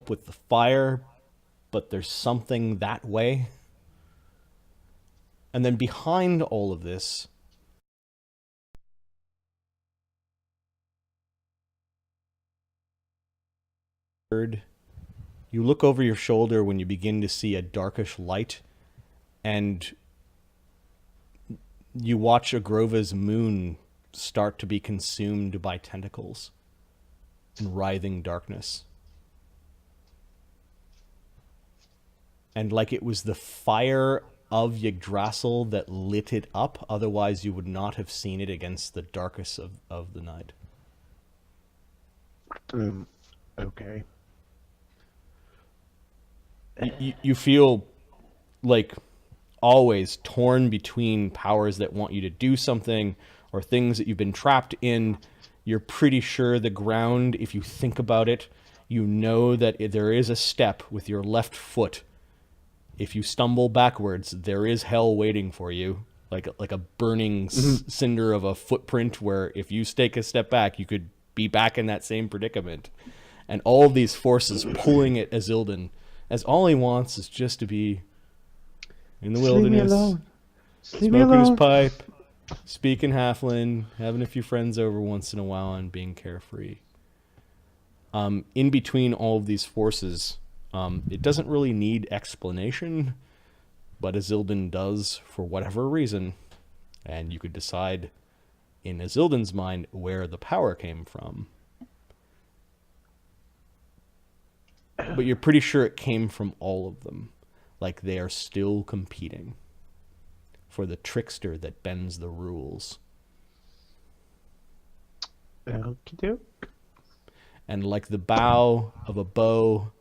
up with the fire, but there's something that way. And then behind all of this, you look over your shoulder when you begin to see a darkish light, and you watch Agrova's moon start to be consumed by tentacles in writhing darkness. And like it was the fire of Yggdrasil that lit it up, otherwise you would not have seen it against the darkest of the night. Okay. You feel like always torn between powers that want you to do something or things that you've been trapped in. You're pretty sure the ground, if you think about it, you know that there is a step with your left foot. If you stumble backwards, there is hell waiting for you, like a burning cinder of a footprint where if you take a step back, you could be back in that same predicament. And all of these forces pulling at Azilden, as all he wants is just to be in the wilderness, smoking his pipe, speaking Halfling, having a few friends over once in a while, and being carefree. In between all of these forces, it doesn't really need explanation, but Azilden does for whatever reason. And you could decide in Azilden's mind where the power came from. But you're pretty sure it came from all of them. Like they are still competing for the trickster that bends the rules. Okey-doke. And like the bow of a bow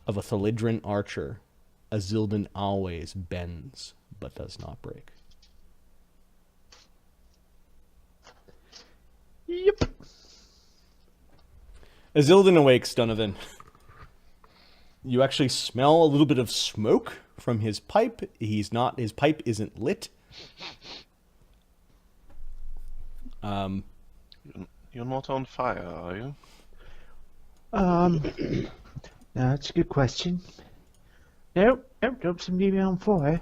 of a Thalidran archer, Azilden always bends but does not break. Yep. Azilden awakes, Donovan. You actually smell a little bit of smoke from his pipe. His pipe isn't lit. You're not on fire, are you? No, that's a good question. Nope, don't seem to be on fire.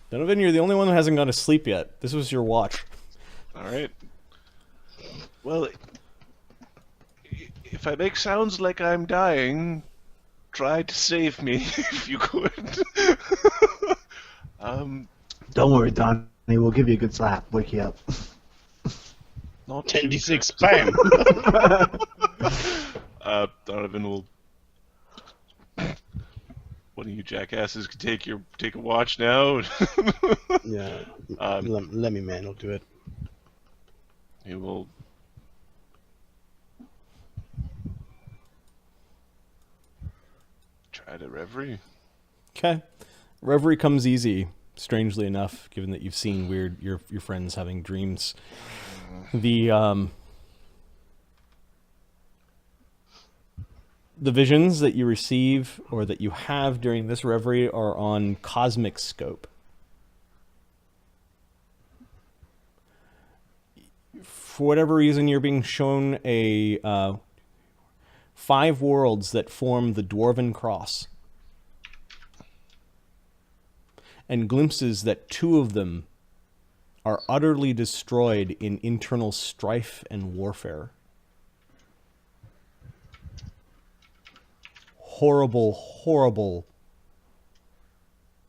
Donovan, you're the only one who hasn't gone to sleep yet. This was your watch. Alright. Well, if I make sounds like I'm dying, try to save me if you could. Don't worry, Donnie. We'll give you a good slap. Wake you up. Not 10d6 bam! Donovan will. One of you jackasses can take a watch now. Yeah, let me man, I'll do it. He will. Try to reverie. Okay. Reverie comes easy, strangely enough, given that you've seen your friends having dreams. The visions that you receive or that you have during this reverie are on cosmic scope. For whatever reason, you're being shown 5 worlds that form the Dwarven Cross. And glimpses that 2 of them are utterly destroyed in internal strife and warfare. Horrible, horrible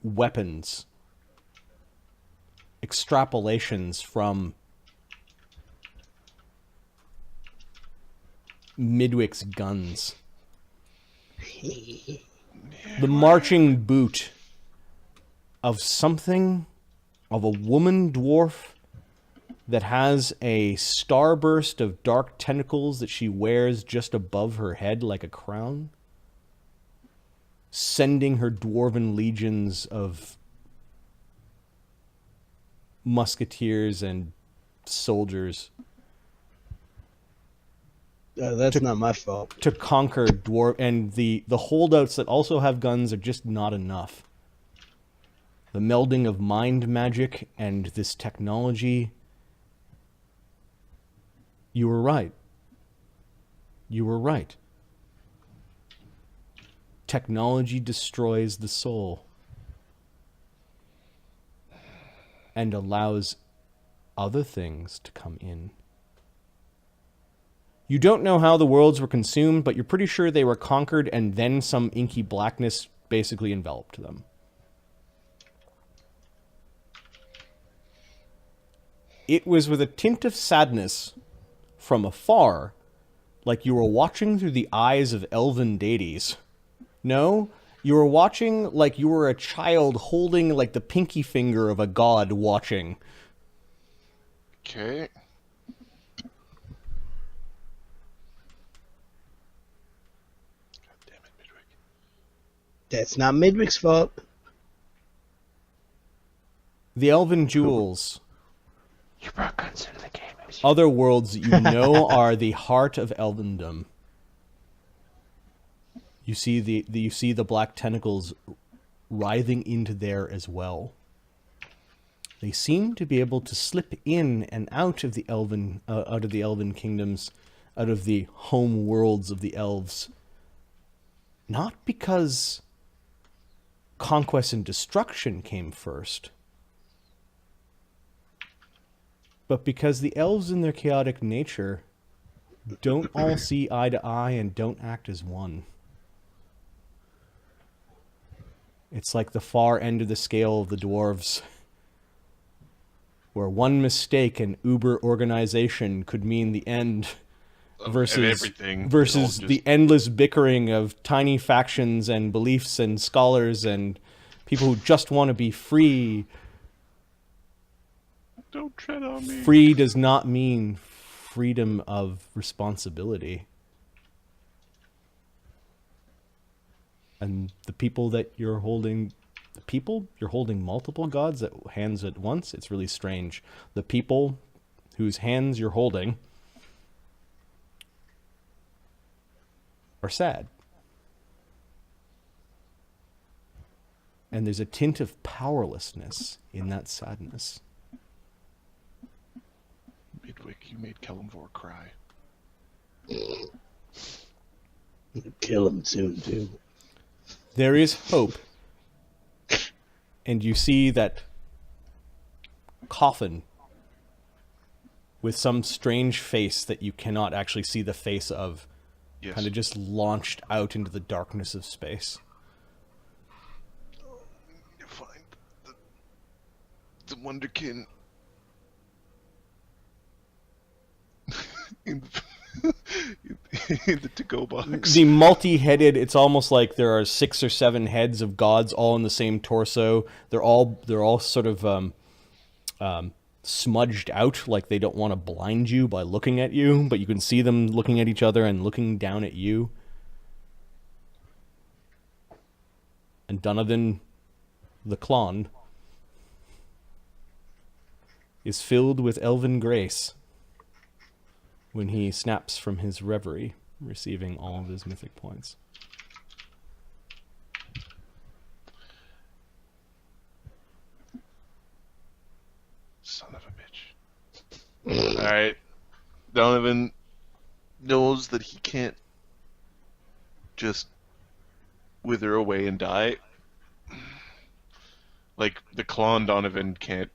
weapons. Extrapolations from Midwick's guns. The marching boot of something, of a woman dwarf that has a starburst of dark tentacles that she wears just above her head like a crown, sending her dwarven legions of musketeers and soldiers that's not my fault. to conquer dwarf, and the holdouts that also have guns are just not enough. The melding of mind magic and this technology, You were right. You were right. Technology destroys the soul and allows other things to come in. You don't know how the worlds were consumed, but you're pretty sure they were conquered and then some inky blackness basically enveloped them. It was with a tint of sadness from afar, like you were watching through the eyes of elven deities. No, you were watching like you were a child holding like the pinky finger of a god watching. Okay. God damn it, Midwick. That's not Midwick's fault. The elven jewels, You brought guns into the game. other worlds that you know are the heart of elvendom. You see the black tentacles writhing into there as well. They seem to be able to slip in and out of the elven kingdoms, out of the home worlds of the elves. Not because conquest and destruction came first, but because the elves in their chaotic nature don't all see eye to eye and don't act as one. It's like the far end of the scale of the dwarves, where one mistake and uber organization could mean the end versus everything. versus the endless bickering of tiny factions and beliefs and scholars and people who just want to be free. Don't tread on me. Free does not mean freedom of responsibility. And the people that you're holding, you're holding multiple gods at hands at once. It's really strange. The people whose hands you're holding are sad. And there's a tint of powerlessness in that sadness. Midwick, you made Kellamvor cry. Kill him soon, too. There is hope. And you see that coffin with some strange face that you cannot actually see the face of, Yes. kind of just launched out into the darkness of space. You find the Wonderkin in the to-go box. The multi-headed, it's almost like there are 6 or 7 heads of gods all in the same torso. They're all sort of smudged out, like they don't want to blind you by looking at you, but you can see them looking at each other and looking down at you. And Donovan the Clon is filled with elven grace when he snaps from his reverie, receiving all of his mythic points. Son of a bitch. Alright. Donovan knows that he can't just wither away and die. Like, the clone Donovan can't.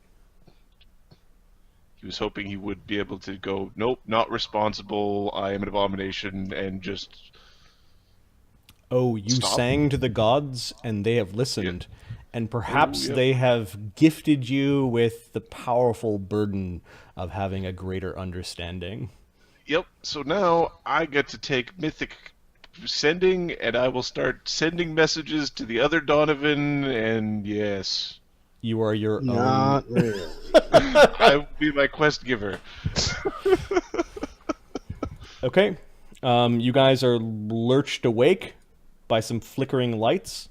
He was hoping he would be able to go, nope, not responsible, I am an abomination, and just... Oh, you Stop. sang to the gods, and they have listened. And perhaps yep. they have gifted you with the powerful burden of having a greater understanding. Yep, so now I get to take mythic sending, and I will start sending messages to the other Donovan, and yes. You are your own... Not really. I will be my quest giver. Okay. You guys are lurched awake by some flickering lights.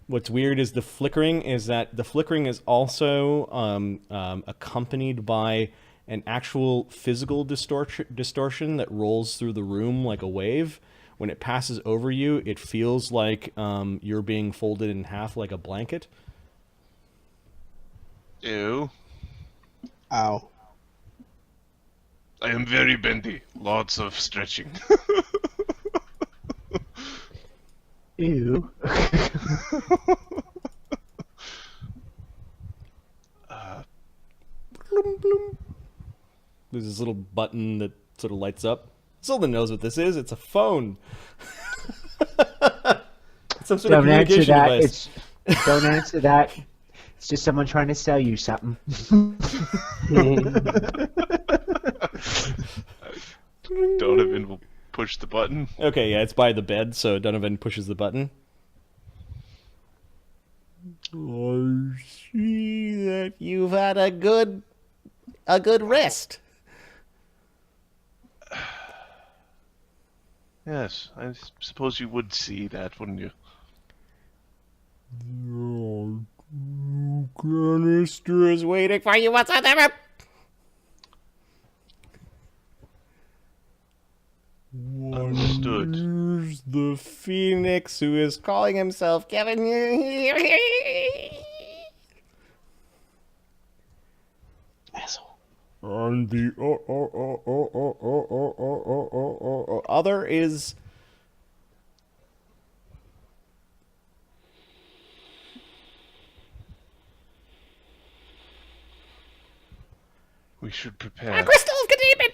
What's weird is the flickering is also accompanied by an actual physical distortion that rolls through the room like a wave. When it passes over you, it feels like you're being folded in half like a blanket. Ew. Ow. I am very bendy. Lots of stretching. Ew. Bloom, bloom. There's this little button that sort of lights up. Someone knows what this is. It's a phone. It's some sort of Don't answer communication that. device. Don't answer that. It's just someone trying to sell you something. Donovan will push the button. Okay, yeah, it's by the bed, so Donovan pushes the button. I see that you've had a good rest. Yes, I suppose you would see that, wouldn't you? Canister is waiting for you outside the room. Understood. Where's the phoenix who is calling himself Kevin? Asshole. And the other is We should prepare. crystal of containment.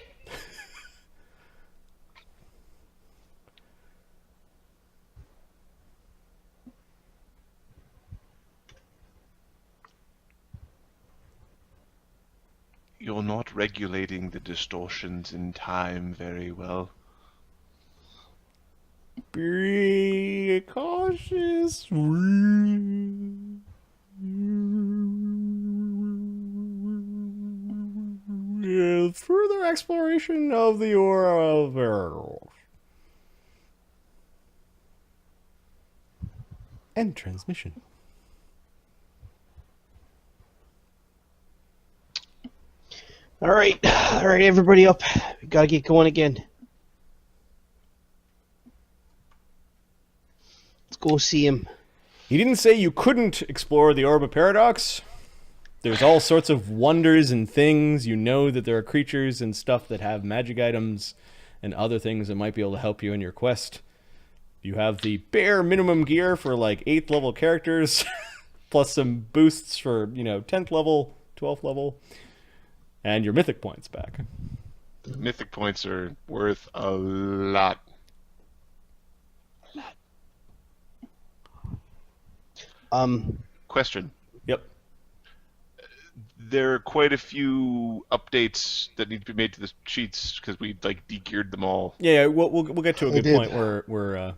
You're not regulating the distortions in time very well. Be cautious. With further exploration of the Orb of Paradox. End transmission. All right, everybody up. We gotta get going again. Let's go see him. He didn't say you couldn't explore the Orb of Paradox. There's all sorts of wonders and things. You know that there are creatures and stuff that have magic items and other things that might be able to help you in your quest. You have the bare minimum gear for like 8th level characters, plus some boosts for, 10th level, 12th level, and your mythic points back. Mythic points are worth a lot. Question. Yep. There are quite a few updates that need to be made to the sheets because we de-geared them all. Yeah, we'll get to a I good did. point where I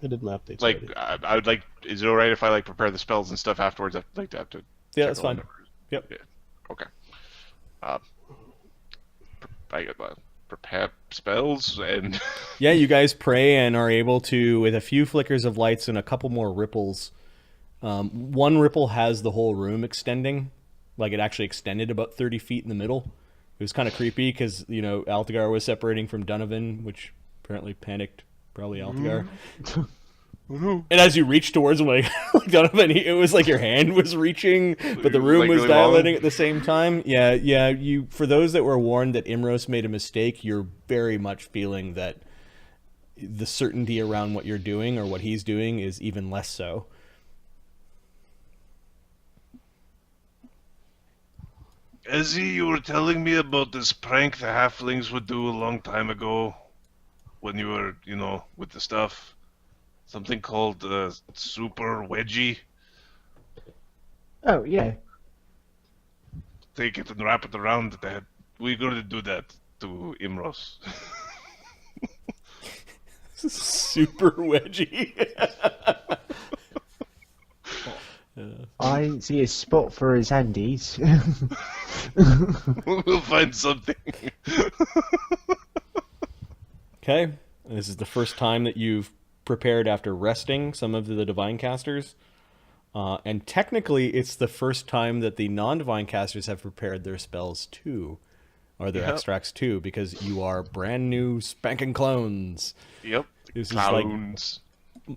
did my updates. Like, already. I would like. Is it alright if I prepare the spells and stuff afterwards? I'd like to have to. yeah, check that's all fine. the numbers. Yep. Yeah. Okay. I got prepare spells and. Yeah, you guys pray and are able to, with a few flickers of lights and a couple more ripples. One ripple has the whole room extending. Like, it actually extended about 30 feet in the middle. It was kind of creepy because, Altagar was separating from Donovan, which apparently panicked probably Altagar. And as you reach towards him, like Donovan, it was like your hand was reaching, but the room was really dilating long? at the same time. Yeah. You, for those that were warned that Imros made a mistake, you're very much feeling that the certainty around what you're doing or what he's doing is even less so. Ezzy, you were telling me about this prank the halflings would do a long time ago when you were, with the stuff. Something called Super Wedgie. Oh, yeah. Take it and wrap it around the head. We're going to do that to Imros. Super wedgie. I didn't see a spot for his handies. We'll find something. Okay. This is the first time that you've prepared after resting some of the divine casters. And technically, it's the first time that the non-divine casters have prepared their spells too. Or their extracts too, because you are brand new spanking clones. Yep. This is Clowns.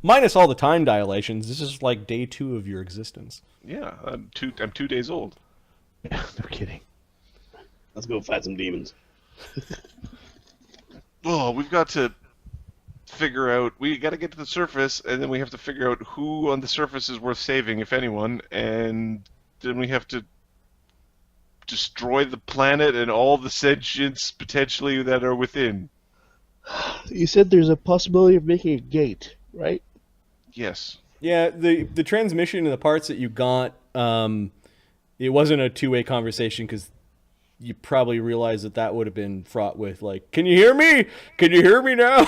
Minus all the time dilations, this is like day 2 of your existence. Yeah, I'm 2 days old. No kidding. Let's go fight some demons. Oh, we've got to figure out. We got to get to the surface, and then we have to figure out who on the surface is worth saving, if anyone, and then we have to destroy the planet and all the sentients potentially that are within. You said there's a possibility of making a gate, right? Yes. Yeah, the transmission and the parts that you got, it wasn't a two-way conversation because you probably realized that would have been fraught with like, can you hear me? Can you hear me now?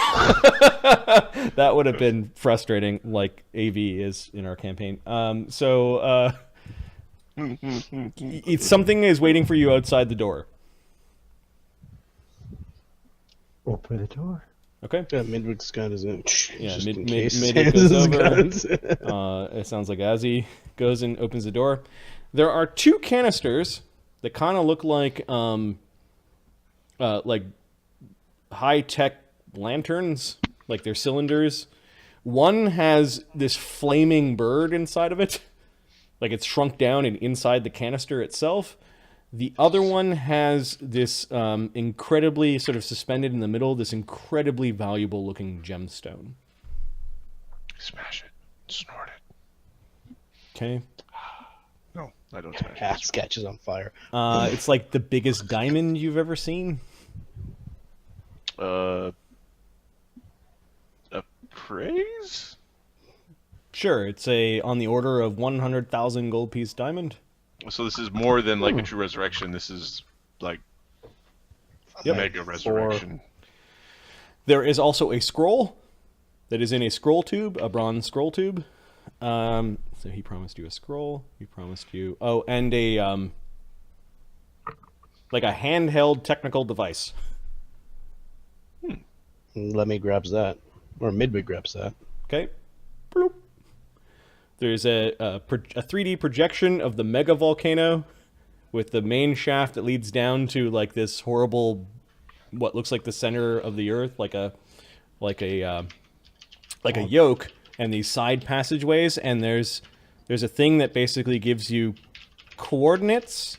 That would have been frustrating, like AV is in our campaign. It's something is waiting for you outside the door. Open the door. Okay. Yeah, Midwig's got his own. Yeah, just in Midwig case goes his over. guns. It sounds like as he goes and opens the door, there are two canisters that kind of look like high-tech lanterns, like they're cylinders. One has this flaming bird inside of it, like it's shrunk down and inside the canister itself. The other one has this incredibly sort of suspended in the middle, this incredibly valuable-looking gemstone. Smash it. Snort it. Okay. No, I don't smash Ass catches on fire. It's like the biggest diamond you've ever seen. it. Appraise? Sure, it's on the order of 100,000 gold piece diamond. So this is more than like a true resurrection. This is like Yep. mega resurrection. There is also a scroll that is in a scroll tube, a bronze scroll tube. So he promised you a scroll. He promised you and a like a handheld technical device. Lemmy grabs that, or Midwig grabs that. Okay. Bloop. There's a 3D projection of the mega volcano with the main shaft that leads down to like this horrible, what looks like the center of the earth, like a yoke, and these side passageways. And there's a thing that basically gives you coordinates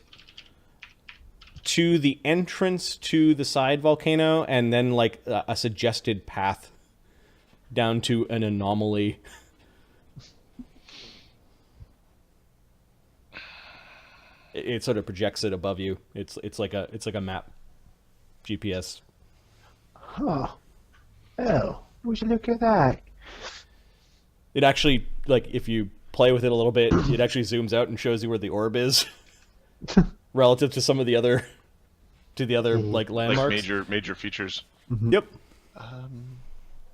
to the entrance to the side volcano, and then like a suggested path down to an anomaly. It sort of projects it above you. It's like a map, GPS. Oh. Oh. Would you look at that? It actually, like, if you play with it a little bit, it actually zooms out and shows you where the orb is relative to some of the other, like landmarks. Like major features. Yep.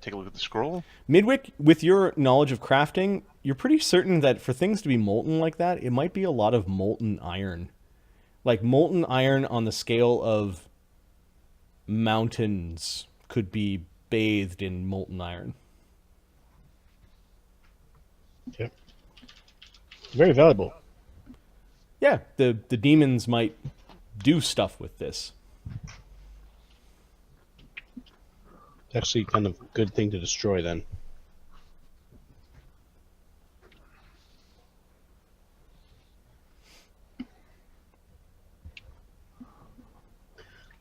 Take a look at the scroll. Midwick, with your knowledge of crafting, you're pretty certain that for things to be molten like that, it might be a lot of molten iron. Like molten iron on the scale of mountains could be bathed in molten iron. Yep. Very valuable. Yeah, the demons might do stuff with this. Actually, kind of good thing to destroy then.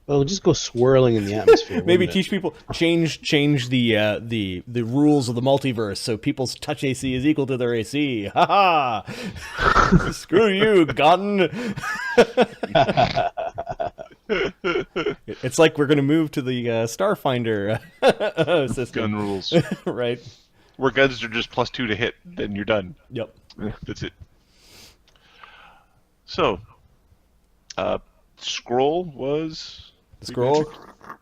Well, just go swirling in the atmosphere. Maybe wouldn't it? teach people change the rules of the multiverse so people's touch AC is equal to their AC. Ha ha! Screw you, Gotten. It's like we're gonna move to the Starfinder system. Gun rules. Right? Where guns are just +2 to hit, then you're done. Yep. That's it. So, scroll was... The scroll.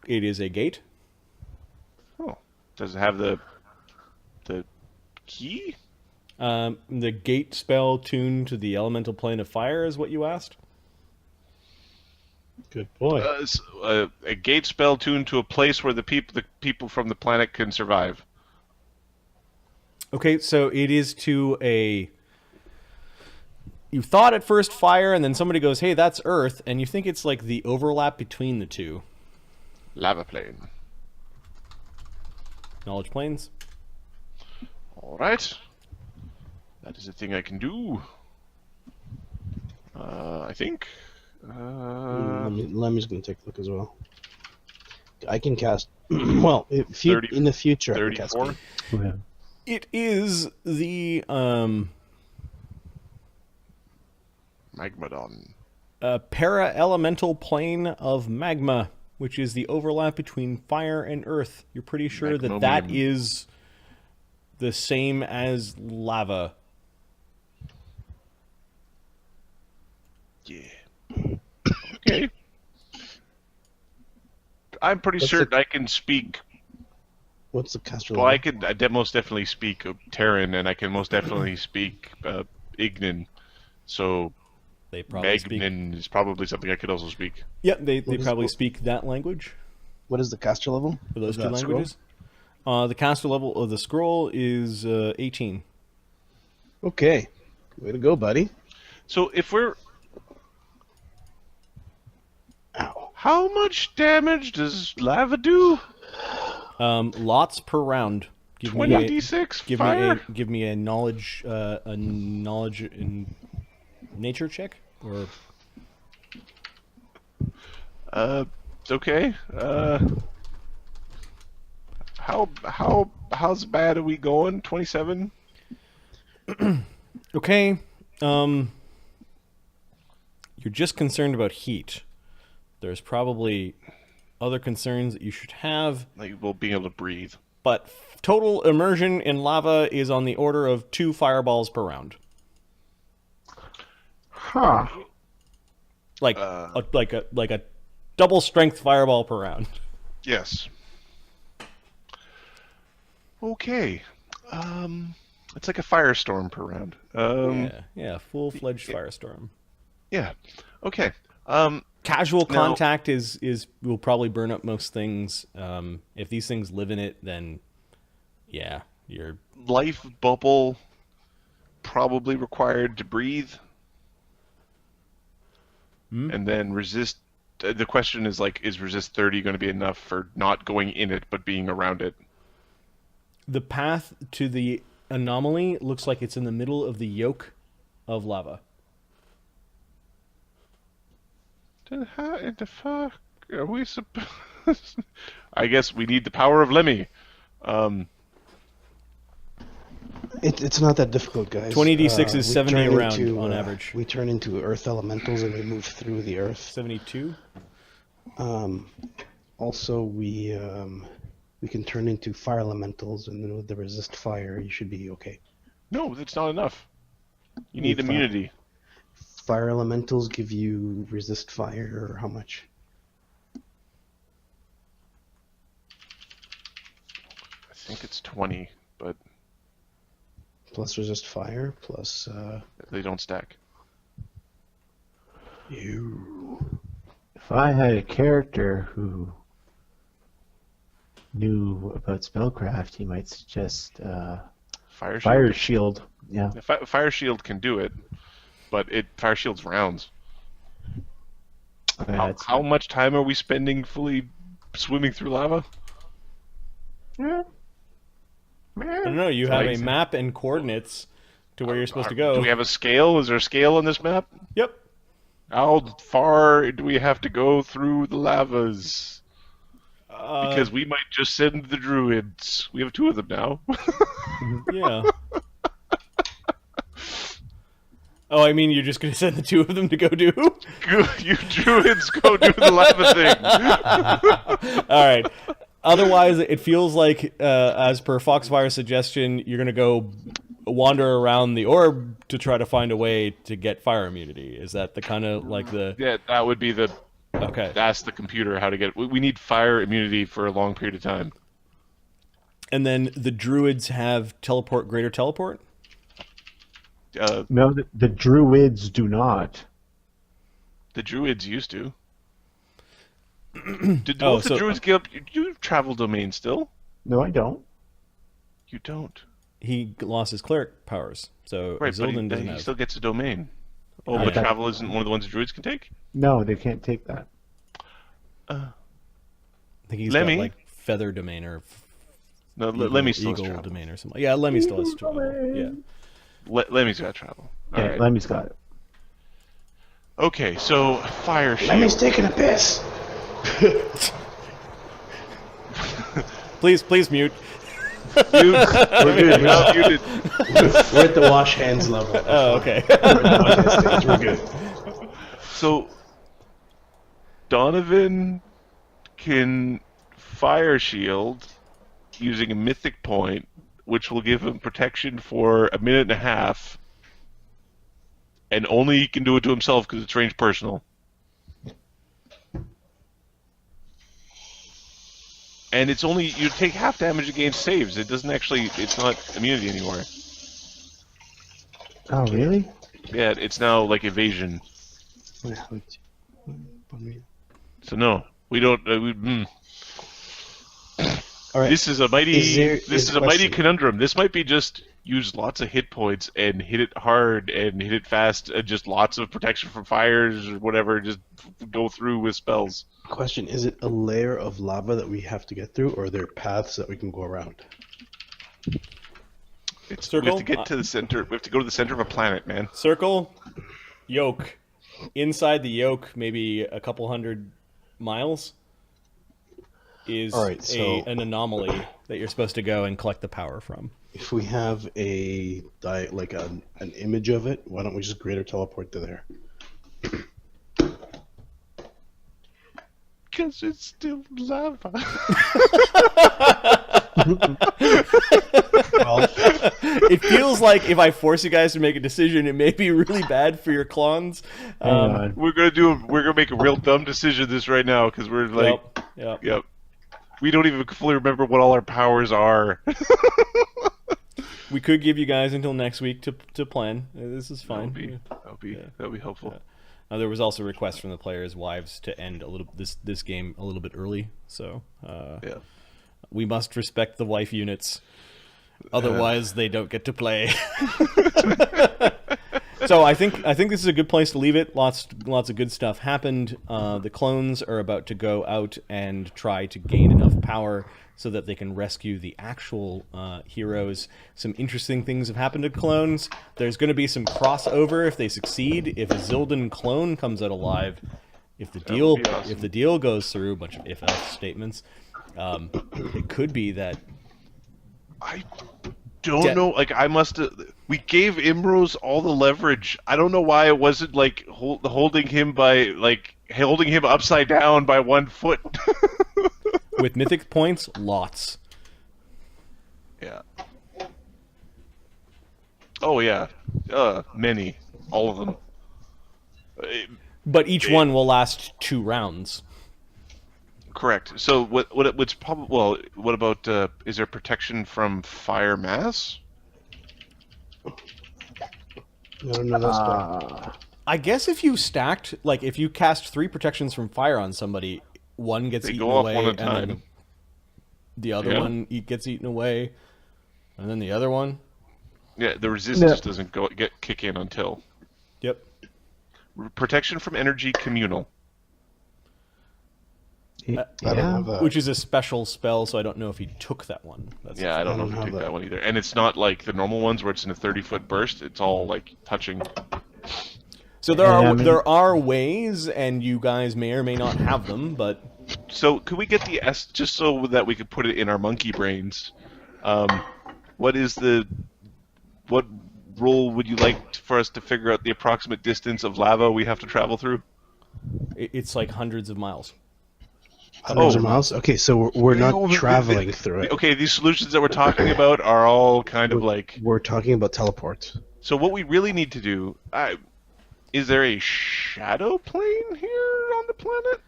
It is a gate. Oh. Does it have the key? The gate spell tuned to the elemental plane of fire is what you asked. Good boy. A gate spell tuned to a place where the people from the planet can survive. Okay, so it is to a... You thought at first fire, and then somebody goes, hey, that's Earth, and you think it's like the overlap between the two. Lava plane. Knowledge planes? Alright. That is a thing I can do. I think. Lemmy's going to take a look as well. I can cast. Well, if you, 30 in the future, I can cast 34? speed. Yeah. It is the Magmadon. para-elemental plane of magma, which is the overlap between fire and earth. You're pretty sure that that Magnomium. is the same as lava. Yeah. Okay. I'm pretty What's certain the- I can speak. What's the caster Well, level? I most definitely speak Terran, and I can most definitely speak Ignan. So They probably speak. Magnan is probably something I could also speak. Yeah, they What is- probably what- speak that language What is the caster level? for those of two that scroll? languages. The caster level of the scroll is 18. Okay. Way to go, buddy. So if we're... Ow. How much damage does lava do? Lots per round. Give me 20d6 fire? give me a knowledge in nature check or Okay. How's bad are we going? 27? okay. You're just concerned about heat. There's probably other concerns that you should have, Like, well, being able to breathe. but total immersion in lava is on the order of 2 fireballs per round. Huh. Like a double strength fireball per round. Yes. Okay. It's like a firestorm per round. Yeah, full-fledged firestorm. Yeah. Okay. Casual Now- contact is will probably burn up most things. If these things live in it, then yeah, you're Life bubble probably required to breathe. And then resist. The question is like, is resist 30 going to be enough for not going in it but being around it? the path to the anomaly looks like it's in the middle of the yoke of lava. Then how in the fuck are we supposed? I guess we need the power of Lemmy. It's not that difficult, guys. 20d6 is we 70 turn a round into, on average. We turn into earth elementals and we move through the earth. 72. Also, we can turn into fire elementals, and then with the resist fire, you should be okay. No, that's not enough. You need Fire. immunity. Fire elementals give you resist fire, or how much? I think it's 20, but Plus resist fire, plus they don't stack. you. If I had a character who knew about spellcraft, he might suggest Fire shield. Fire Shield. Yeah. The fire shield can do it, but fire shield's rounds. That's- How much time are we spending fully swimming through lava? I don't know. You have a Amazing. map and coordinates to where you're supposed to go. Do we have a scale? Is there a scale on this map? Yep. How far do we have to go through the lavas? Because we might just send the druids. We have 2 of them now. Yeah. Oh, I mean, you're just going to send the 2 of them to go do? You druids go do the lava thing. All right. Otherwise, it feels like, as per Foxfire's suggestion, you're going to go wander around the orb to try to find a way to get fire immunity. Is that the kind of like the... Yeah, that would be the... Okay. Ask the computer how to get... We need fire immunity for a long period of time. And then the druids have greater teleport? No, the druids do not. The druids used to. Did Oh, both the so- druids give up... You travel domain still? No, I don't. You don't. He lost his cleric powers, so Right, but Zoldan doesn't he have. still gets a domain. Oh, Yeah. but travel isn't one of the ones druids can take? No, they can't take that. I think he's Lemmy? got like feather domain or No, eagle, Lemmy still has eagle travel. domain or something. Yeah, Lemmy still has travel. Yeah. Lemmy's got travel. Yeah, Alright. Lemmy's got it. Okay, so fire shield. Lemmy's taking a piss. Please mute. We're good. muted. We're at the wash hands level. Oh, okay. We're at the wash hands stage. We're good. So, Donovan can fire shield using a mythic point, which will give him protection for a minute and a half, and only he can do it to himself because it's range personal. And it's only, you take half damage against saves. It doesn't actually, it's not immunity anymore. Oh, really? Yeah, it's now like evasion. So no, we don't. All right. This is a mighty. Is This is a mighty conundrum. This might be just use lots of hit points and hit it hard and hit it fast, and just lots of protection from fires or whatever. Just go through with spells. Question: is it a layer of lava that we have to get through, or are there paths that we can go around? It's, Circle? we have to get to the center. We have to go to the center of a planet, man. Circle, yoke. Inside the yoke, maybe a couple hundred miles, is All right, so- an anomaly that you're supposed to go and collect the power from. If we have an image of it, why don't we just greater teleport to there? Because it's still lava. Well, It feels like if I force you guys to make a decision, it may be really bad for your clones. Hang on. We're gonna make a real dumb decision this right now because we're like, Yep. we don't even fully remember what all our powers are. We could give you guys until next week to plan. This is fine. That would be helpful. There was also requests from the players' wives to end this game a little bit early, so Yeah. we must respect the wife units. Otherwise, they don't get to play. So I think this is a good place to leave it. Lots of good stuff happened. The clones are about to go out and try to gain enough power so that they can rescue the actual heroes. Some interesting things have happened to clones. There's going to be some crossover if they succeed. If a Zildan clone comes out alive, if the deal would be awesome. if the deal goes through, a bunch of if-else statements, it could be that. I don't know. Like, I must have. We gave Imros all the leverage. I don't know why it wasn't like holding him upside down by 1 foot. With mythic points, lots. Yeah. Oh yeah. Many. All of them. But each one will last 2 rounds. Correct. So what's probably, well, what about is there protection from fire mass? no, that's fine. I guess if you stacked, like if you cast 3 protections from fire on somebody, one gets They eaten go off away, one at a and time. then the other one gets eaten away, and then the other one. Yeah, the resistance doesn't kick in until. Yep. Protection from energy communal. I don't have that. Which is a special spell, so I don't know if he took that one. That's Yeah, I don't know if you have took that. that one either. And it's not like the normal ones where it's in a 30-foot burst. It's all like touching. So there And, are I mean- there are ways, and you guys may or may not have them, but So could we get the S just so that we could put it in our monkey brains? What rule would you like for us to figure out the approximate distance of lava we have to travel through? it's like hundreds of miles. Hundreds of miles? Okay, so we're No, not traveling through it. Okay, these solutions that we're talking about are all kind of like. We're talking about teleports. So what we really need to do, is there a shadow plane here on the planet?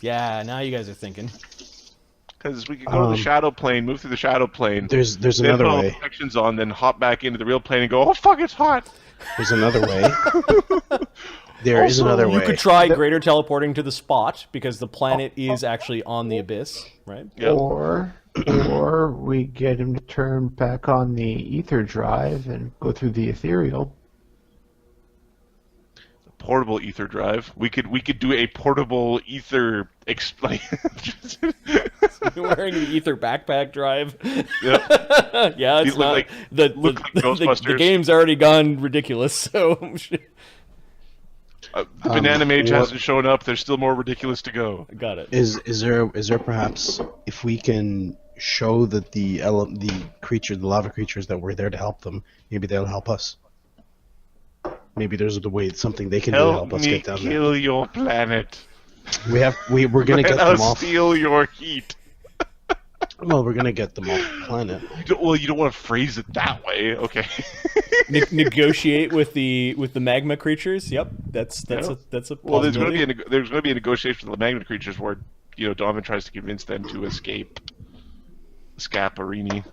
Yeah, now you guys are thinking. Because we could go to the shadow plane, move through the shadow plane. There's then another put all the way. protections on, then hop back into the real plane and go, oh fuck, it's hot! There's another way. There is another way. You could try greater teleporting to the spot because the planet is actually on the abyss, right? Yep. Or we get him to turn back on the ether drive and go through the ethereal. Portable ether drive. We could do a portable ether explain. You're wearing the ether backpack drive. Yep. Yeah, it's These look not like- the look like the Ghostbusters. game's already gone ridiculous. So The banana mage what- hasn't shown up. There's still more ridiculous to go. Got it. Is there perhaps, if we can show that the lava creatures that were there to help them, maybe they'll help us. Maybe there's a way, something they can do to Help help us me get down there. kill your planet. We're gonna get I'll them off. steal your heat. Well, we're gonna get them off the planet. You don't want to phrase it that way. Okay. Negotiate with the magma creatures. Yep, that's a Well, possibility. there's going to be a negotiation with the magnet creatures where Donovan tries to convince them to escape Scaparini.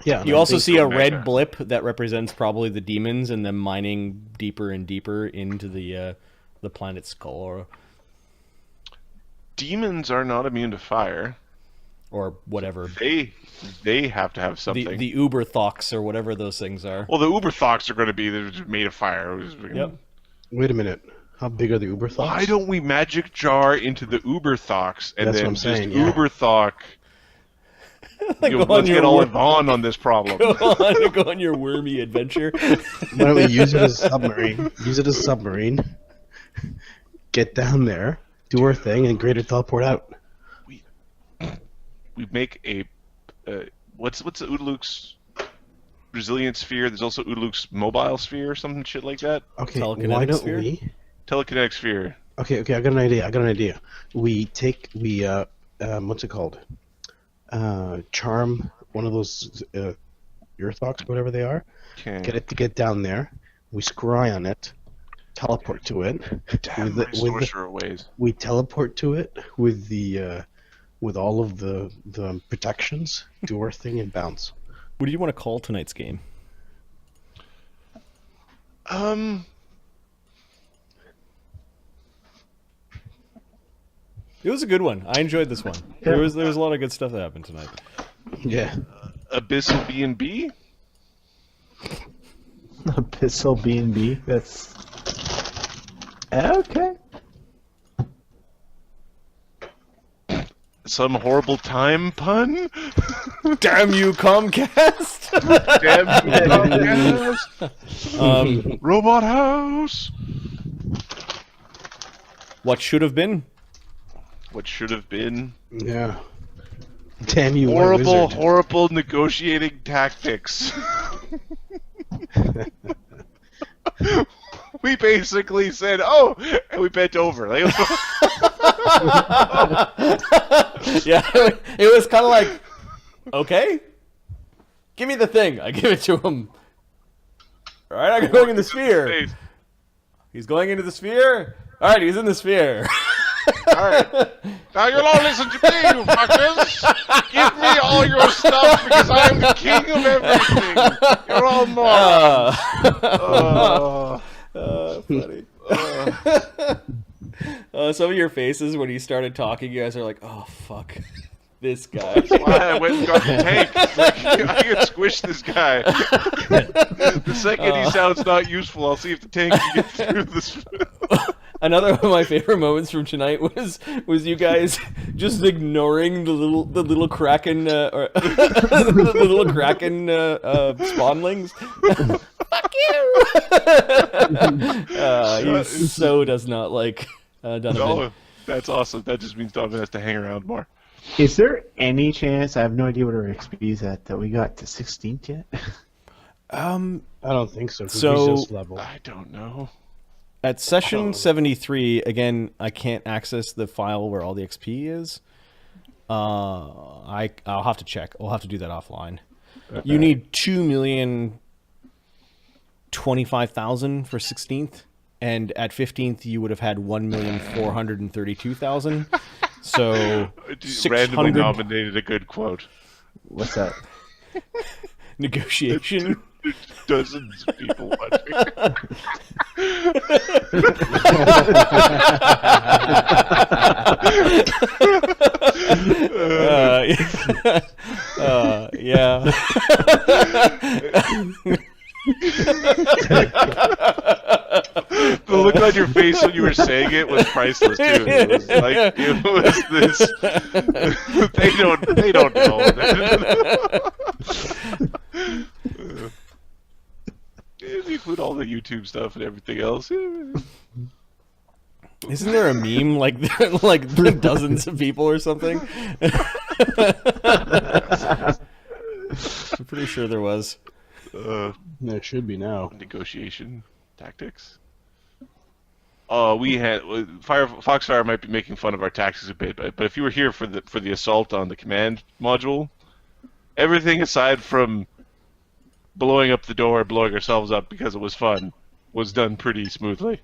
Yeah. You also see a Omega. red blip that represents probably the demons, and them mining deeper and deeper into the planet's skull, Demons are not immune to fire. or whatever. They have to have something. The Uber Thox or whatever those things are. Well, the Uber Thox are going to be they're just made of fire. Yep. Wait a minute. How big are the Uber thoughts? Why don't we magic jar into the Uber Thox and That's then what I'm saying, just yeah. Uber Thox? Go on Let's your get all wor- Yvonne on this problem. go on your wormy adventure. Why don't we use it as a submarine? Use it as a submarine. Get down there, do our thing, and greater teleport out. We make a what's the Udaluk's resilient sphere? There's also Udaluk's mobile sphere or something shit like that. Okay, Telekinetic why don't sphere? we? Telekinetic sphere. Okay, I got an idea. We what's it called? Charm one of those Earthbox, whatever they are. Okay. Get it to get down there. We scry on it. Teleport to it. Damn With my the- with the- sorcerer ways. We teleport to it with with all of the protections. Do our thing and bounce. What do you want to call tonight's game? It was a good one. I enjoyed this one. There was a lot of good stuff that happened tonight. Yeah. Abyssal B&B? Abyssal B&B. That's okay. Some horrible time pun? Damn you, Comcast! Damn you, Comcast. Robot House! What should have been? What should have been? Yeah. Damn you, what a wizard. Horrible negotiating tactics. We basically said, "Oh," and we bent over. Like, Yeah, it was kind of like, okay, give me the thing. I give it to him. All right, I'm going in the sphere. He's going into the sphere. All right, he's in the sphere. Alright. Now you'll all listen to me, you fuckers! Give me all your stuff because I'm the king of everything! You're all morons! Funny. Some of your faces when he started talking, you guys are like, oh, fuck. This guy. Why I went and got the tank. I can squish this guy. The second he sounds not useful, I'll see if the tank can get through this. Another of my favorite moments from tonight was you guys just ignoring the little kraken or the little kraken spawnlings. Fuck you! He so does not like Donovan. Oh, that's awesome. That just means Donovan has to hang around more. Is there any chance, I have no idea what our XP is at, that we got to 16th yet? I don't think so. 'Cause So- we just level. I don't know. At session 73, again, I can't access the file where all the XP is. I'll have to check. I'll have to do that offline. You need 2,025,000 for 16th, and at 15th you would have had 1,432,000. So Randomly 600 nominated a good quote. What's that? negotiation. Dozens of people watching. Yeah. The look on your face when you were saying it was priceless too. It was like it was this. They don't know. It'd be doing all the YouTube stuff and everything else. Isn't there a meme like like dozens of people or something? I'm pretty sure there was. There should be now. Negotiation tactics. We had Foxfire might be making fun of our tactics a bit, but if you were here for the assault on the command module, everything aside from blowing up the door, blowing ourselves up because it was fun, was done pretty smoothly.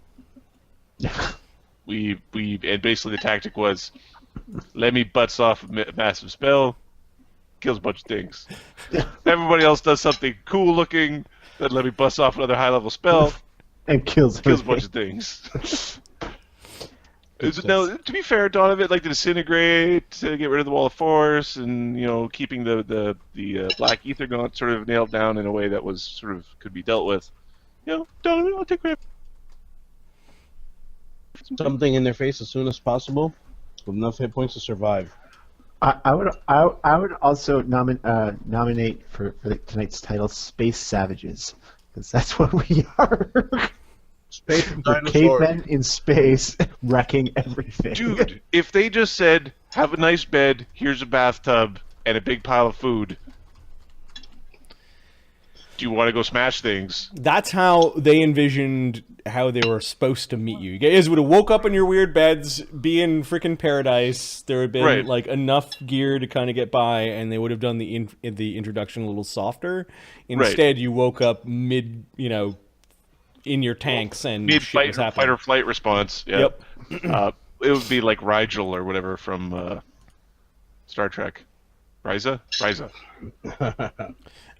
And basically the tactic was, let me butts off a massive spell, kills a bunch of things. Everybody else does something cool looking, then let me bust off another high level spell, and kills a bunch of things. Now, to be fair, Donovan, like the disintegrate, to get rid of the wall of force, and keeping the black ethergaunt sort of nailed down in a way that was sort of could be dealt with. Donovan, I'll take credit. Something in their face as soon as possible, with enough hit points to survive. I would also nominate for tonight's title Space Savages, because that's what we are. Space We're cavemen in space wrecking everything. Dude, if they just said, have a nice bed, here's a bathtub, and a big pile of food, do you want to go smash things? That's how they envisioned how they were supposed to meet you. You guys would have woke up in your weird beds, be in freaking paradise. There would have been like enough gear to kind of get by, and they would have done the introduction a little softer. Instead, you woke up mid, in your tanks and shit was happening. Fight or flight response. Yeah. Yep. It would be like Rigel or whatever from Star Trek. Ryza.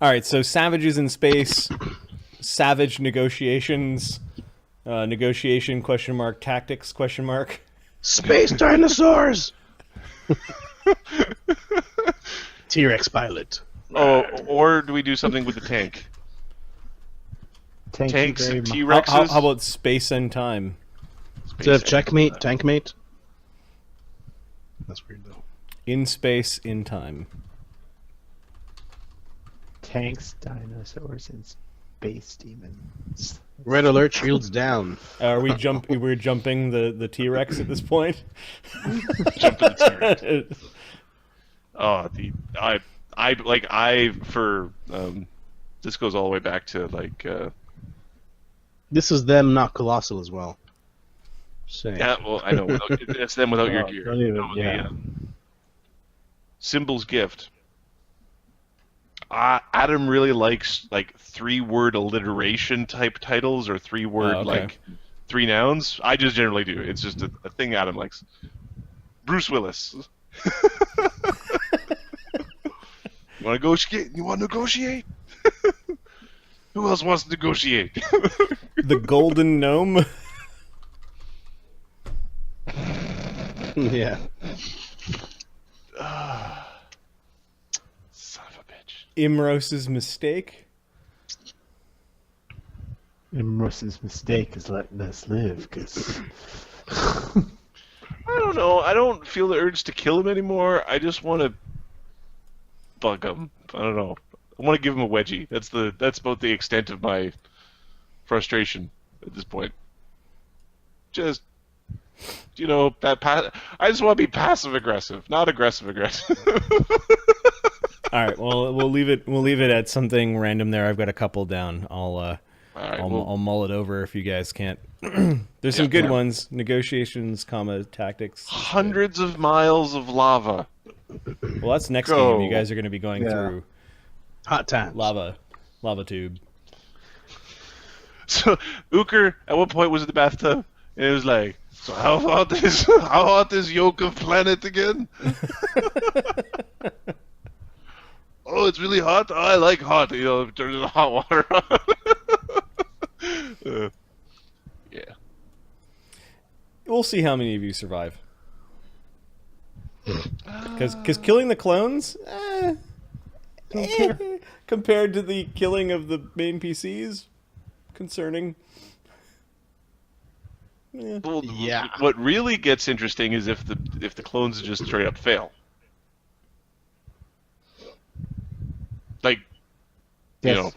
All right, so savages in space, savage negotiations, negotiation ? Tactics ? Space dinosaurs. T-Rex pilot. Oh, or do we do something with the tank? Tanks and T-Rexes. How about space and time? Instead of checkmate, tankmate. That's weird though. In space, in time. Tanks, dinosaurs, and space demons. Red alert, shields down. We're jumping the T-Rex at this point. Jumping the T-Rex. This goes all the way back to This is them, not colossal as well. Saying. Yeah, well, I know. It's them without your gear. Yeah. Symbol's gift. Adam really likes 3-word alliteration type titles or 3-word 3 nouns. I just generally do. It's just a thing Adam likes. Bruce Willis. You want to negotiate? Who else wants to negotiate? The Golden Gnome. Yeah. Son of a bitch. Imros's mistake. Imros's mistake is letting us live, because... I don't know. I don't feel the urge to kill him anymore. I just want to bug him. I don't know. I want to give him a wedgie. That's about the extent of my frustration at this point. Just, I just want to be passive aggressive, not aggressive aggressive. All right. Well, we'll leave it at something random there. I've got a couple down. I'll mull it over if you guys can't. There's some good ones. Negotiations, tactics. Hundreds of miles of lava. Well, that's next game. You guys are going to be going through Hot times. lava tube. So Uker, at what point was in the bathtub? And it was like, so how hot is yolk of planet again? Oh, it's really hot. Oh, I like hot. Turn the hot water on. Yeah. We'll see how many of you survive. Because killing the clones, compared to the killing of the main PCs, concerning. Well, Yeah. What really gets interesting is if the clones just straight up fail. Yes.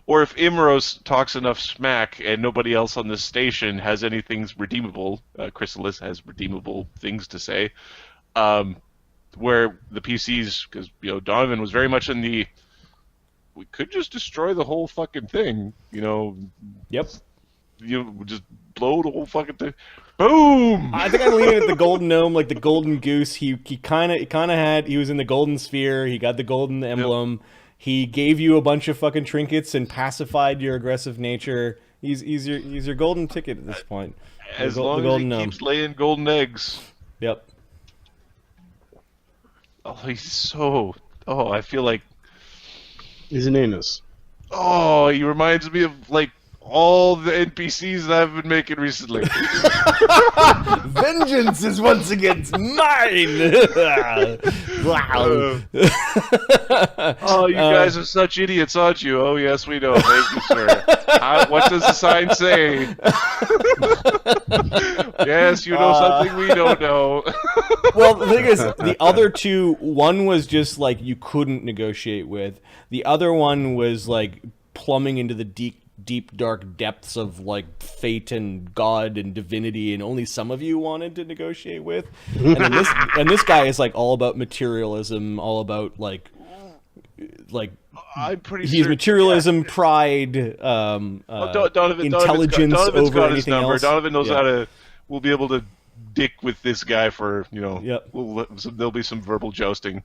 or if Imros talks enough smack and nobody else on this station has anything redeemable, Chrysalis has redeemable things to say, where the PCs, because Donovan was very much in the, we could just destroy the whole fucking thing, Yep. Just blow the whole fucking thing. Boom! I think I'm leaning at the golden gnome, like the golden goose. He kind of had. He was in the golden sphere. He got the golden emblem. Yep. He gave you a bunch of fucking trinkets and pacified your aggressive nature. He's your golden ticket at this point. As long as he keeps laying golden eggs. Yep. Oh, he's so. Oh, I feel like he's an anus. Oh, he reminds me of like all the NPCs that I've been making recently. Vengeance is once again mine! Wow. Oh, you guys are such idiots, aren't you? Oh, yes, we know. Thank you, sir. What does the sign say? Yes, you know something we don't know. Well, the thing is, the other two, one was just like you couldn't negotiate with. The other one was like plumbing into the deep, dark depths of like fate and God and divinity, and only some of you wanted to negotiate with. And then this guy is like all about materialism, all about like I'm pretty he's sure, materialism, pride, intelligence Donovan's over anything else. Donovan knows how to. We'll be able to dick with this guy for Yep. There'll be some verbal jousting.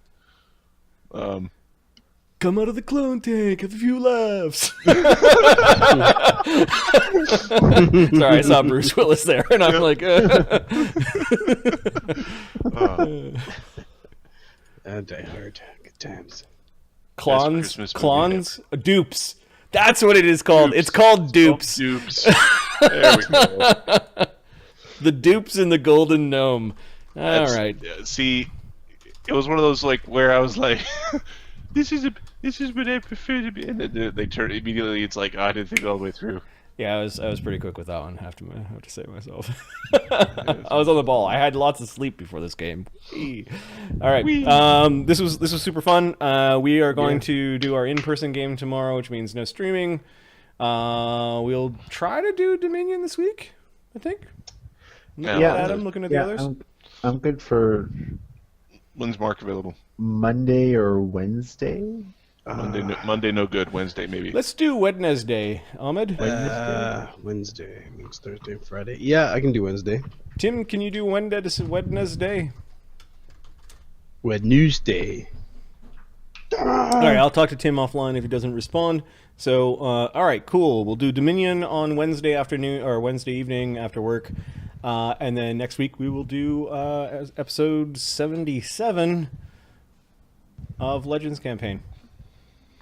Come out of the clone tank, have a few laughs. Sorry, I saw Bruce Willis there, and I'm like, Die Hard, good times. Clons, Dupes. That's what it is called. Dupes. It's called Dupes. Dupes. There we go. The Dupes and the Golden Gnome. All right. See, it was one of those like where I was like, this is what I prefer to be, and then they turn immediately. It's like, I didn't think all the way through. Yeah, I was pretty quick with that one. I have to say myself. I was on the ball. I had lots of sleep before this game. All right. This was super fun. We are going to do our in-person game tomorrow, which means no streaming. We'll try to do Dominion this week, I think. Yeah. Adam, looking at the others. I'm good for. When's Mark available? Monday or Wednesday? Monday no good. Wednesday maybe. Let's do Wednesday, Ahmed. Wednesday means Thursday, Friday. Yeah, I can do Wednesday. Tim, can you do Wednesday? Wednesday. All right, I'll talk to Tim offline if he doesn't respond. So, all right, cool. We'll do Dominion on Wednesday afternoon or Wednesday evening after work. And then next week we will do episode 77 of Legends Campaign.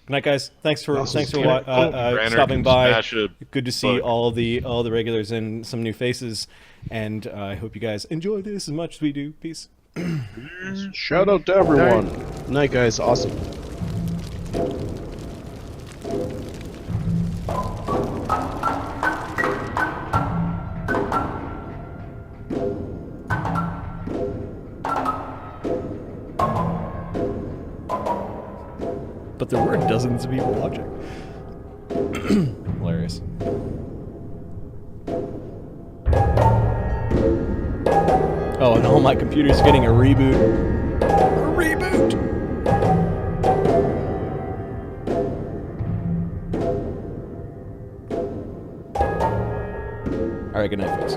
Good night, guys. Thanks for stopping by. Good to see all the regulars and some new faces. And I hope you guys enjoy this as much as we do. Peace. Shout out to everyone. Night, guys. Awesome. But there were dozens of people watching. Hilarious. Oh, and all my computer's getting a reboot. A reboot! Alright, good night, folks.